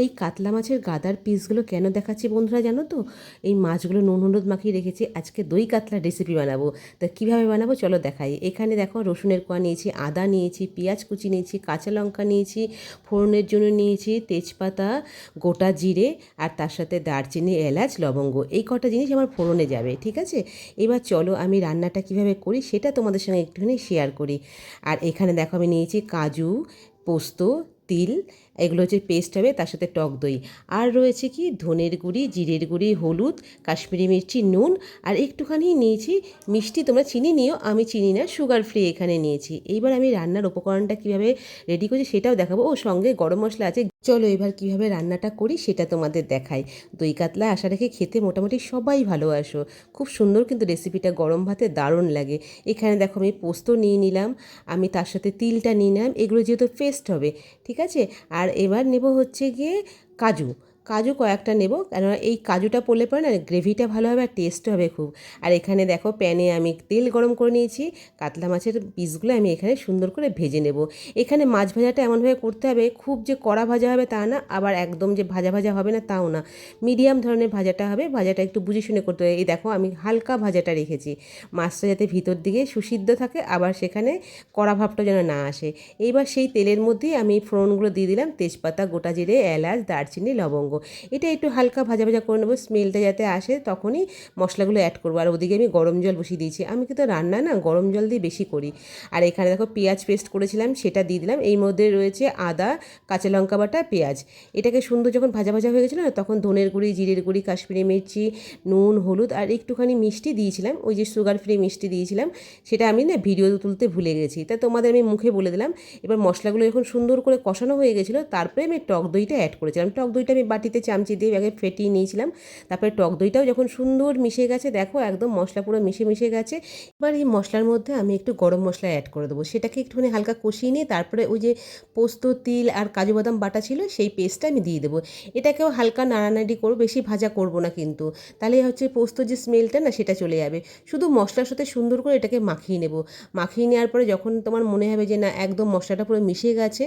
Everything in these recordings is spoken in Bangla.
এই কাতলা মাছের গাদার পিসগুলো কেন দেখাচ্ছি বন্ধুরা জানো তো? এই মাছগুলো নুন হলুদ মাখিয়ে রেখেছি, আজকে দই কাতলা রেসিপি বানাবো। তা কীভাবে বানাবো চলো দেখাই। এখানে দেখো রসুনের কোয়া নিয়েছি, আদা নিয়েছি, পেঁয়াজ কুচি নিয়েছি, কাঁচা লঙ্কা নিয়েছি, ফোড়নের জন্য নিয়েছি তেজপাতা, গোটা জিরে, আর তার সাথে দারচিনি, এলাচ, লবঙ্গ। এই কটা জিনিস আমার ফোড়নে যাবে, ঠিক আছে? এবার চলো আমি রান্নাটা কিভাবে করি সেটা তোমাদের সঙ্গে একটুখানি শেয়ার করি। আর এখানে দেখো আমি নিয়েছি কাজু, পোস্ত, তিল, এগুলো হচ্ছে পেস্ট হবে, তার সাথে টক দই। আর রয়েছে কি ধনের গুঁড়ি, জিরের গুঁড়ি, হলুদ, কাশ্মীরি মির্চি, নুন, আর একটুখানি নিয়েছি মিষ্টি। তোমরা চিনি নিও, আমি চিনি না, সুগার ফ্রি এখানে নিয়েছি। এইবার আমি রান্নার উপকরণটা কীভাবে রেডি করছি সেটাও দেখাবো। ও সঙ্গে গরম মশলা আছে। চলো এবার কীভাবে রান্নাটা করি সেটা তোমাদের দেখাই। দই কাতলা আশা রেখে খেতে মোটামুটি সবাই ভালোবাসো। খুব সুন্দর কিন্তু রেসিপিটা গরম ভাতে দারুণ লাগে। এখানে দেখো আমি পোস্ত নিয়ে নিলাম, আমি তার সাথে তিলটা নিয়ে নিলাম, এগুলো যেহেতু পেস্ট হবে, ঠিক আছে? আর এবার নেব হচ্ছে গিয়ে কাজু। কাজু কয়েকটা নেব, কেননা এই কাজুটা পড়লে পরে না গ্রেভিটা ভালো হবে আর টেস্ট হবে খুব। আর এখানে দেখো প্যানে আমি তেল গরম করে নিয়েছি, কাতলা মাছের পিসগুলো আমি এখানে সুন্দর করে ভেজে নেব। এখানে মাছ ভাজাটা এমনভাবে করতে হবে, খুব যে কড়া ভাজা হবে তা না, আবার একদম যে ভাজা ভাজা হবে না তাও না, মিডিয়াম ধরনের ভাজাটা হবে। ভাজাটা একটু বুঝে শুনে করতে হবে। এই দেখো আমি হালকা ভাজাটা রেখেছি, মাছটা যাতে ভিতর দিকে সুসিদ্ধ থাকে, আবার সেখানে কড়া ভাবটা যেন না আসে। এইবার সেই তেলের মধ্যেই আমি ফোড়নগুলো দিয়ে দিলাম, তেজপাতা, গোটা জিরে, এলাচ, দারচিনি, লবঙ্গ। এটা একটু হালকা ভাজা ভাজা করে নেবো, স্মেলটা যাতে আসে, তখনই মশলাগুলো অ্যাড করবো। আর ওদিকে আমি গরম জল বসিয়ে দিয়েছি, আমি কিন্তু রান্না না গরম জল দিয়ে বেশি করি। আর এখানে দেখো পেঁয়াজ পেস্ট করেছিলাম সেটা দিয়ে দিলাম। এই মধ্যে রয়েছে আদা, কাঁচা লঙ্কা বাটা, পেঁয়াজ। এটাকে সুন্দর যখন ভাজা ভাজা হয়ে গেছিলো না, তখন ধনের গুঁড়ি, জিরের গুঁড়ি, কাশ্মীরি মির্চি, নুন, হলুদ আর একটুখানি মিষ্টি দিয়েছিলাম, ওই যে সুগার ফ্রি মিষ্টি দিয়েছিলাম। সেটা আমি না ভিডিও তুলতে ভুলে গেছি, তা তোমাদের আমি মুখে বলে দিলাম। এবার মশলাগুলো যখন সুন্দর করে কষানো হয়ে গেছিলো, তারপরে আমি টক দইটা অ্যাড করেছিলাম। টক দইটা আমি বাটিতে চামচি দিয়ে আগে ফেটিয়ে নিয়েছিলাম। তারপরে টক দইটাও যখন সুন্দর মিশে গেছে, দেখো একদম মশলা পুরো মিশে গেছে। এবার এই মশলার মধ্যে আমি একটু গরম মশলা অ্যাড করে দেবো, সেটাকে একটুখানি হালকা কষিয়ে নিয়ে তারপরে ওই যে পোস্ত, তিল আর কাজু বাদাম বাটা ছিল সেই পেস্টটা আমি দিয়ে দেবো। এটাকেও হালকা নাড়ানাড়ি করবো, বেশি ভাজা করবো না কিন্তু, তাহলে হচ্ছে পোস্তর যে স্মেলটা না সেটা চলে যাবে। শুধু মশলার সাথে সুন্দর করে এটাকে মাখিয়ে নেব। মাখিয়ে নেওয়ার পরে যখন তোমার মনে হবে যে না একদম মশলাটা পুরো মিশে গেছে,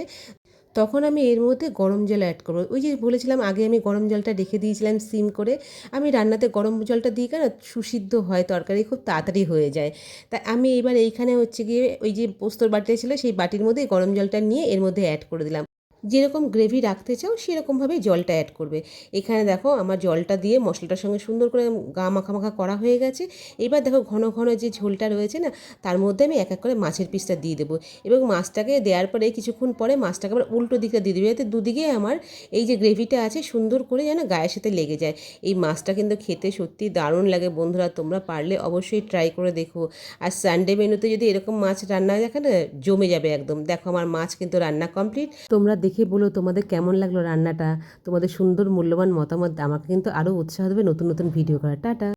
তখন আমি এর মধ্যে গরম জল অ্যাড করবো। ওই যে বলেছিলাম আগে আমি গরম জলটা রেখে দিয়েছিলাম সিম করে। আমি রান্নাতে গরম জলটা দিই কেন, সুসিদ্ধ হয় তরকারি, খুব তাড়াতাড়ি হয়ে যায়। তাই আমি এবার এইখানে হচ্ছে গিয়ে ওই যে পোস্তর বাটিটা ছিল সেই বাটির মধ্যে গরম জলটা নিয়ে এর মধ্যে অ্যাড করে দিলাম। যেরকম গ্রেভি রাখতে চাও সেরকমভাবে জলটা অ্যাড করবে। এখানে দেখো আমার জলটা দিয়ে মশলাটার সঙ্গে সুন্দর করে গা মাখা মাখা করা হয়ে গেছে। এবার দেখো ঘন ঘন যে ঝোলটা রয়েছে না, তার মধ্যে আমি এক এক করে মাছের পিসটা দিয়ে দেবো। এবং মাছটাকে দেওয়ার পরে কিছুক্ষণ পরে মাছটাকে আবার উল্টো দিকটা দিয়ে দেবে, যাতে দুদিকে আমার এই যে গ্রেভিটা আছে সুন্দর করে যেন গায়ের সাথে লেগে যায়। এই মাছটা কিন্তু খেতে সত্যি দারুণ লাগে বন্ধুরা, তোমরা পারলে অবশ্যই ট্রাই করে দেখো। আর সানডে মেনুতে যদি এরকম মাছ রান্না দেখে না, জমে যাবে একদম। দেখো আমার মাছ কিন্তু রান্না কমপ্লিট। তোমরা দেখে বলো তোমাদের কেমন লাগলো রান্নাটা। তোমাদের সুন্দর মূল্যবান মতামত আমাকে কিন্তু আরও উৎসাহ দেবে নতুন নতুন ভিডিও করার। টাটা।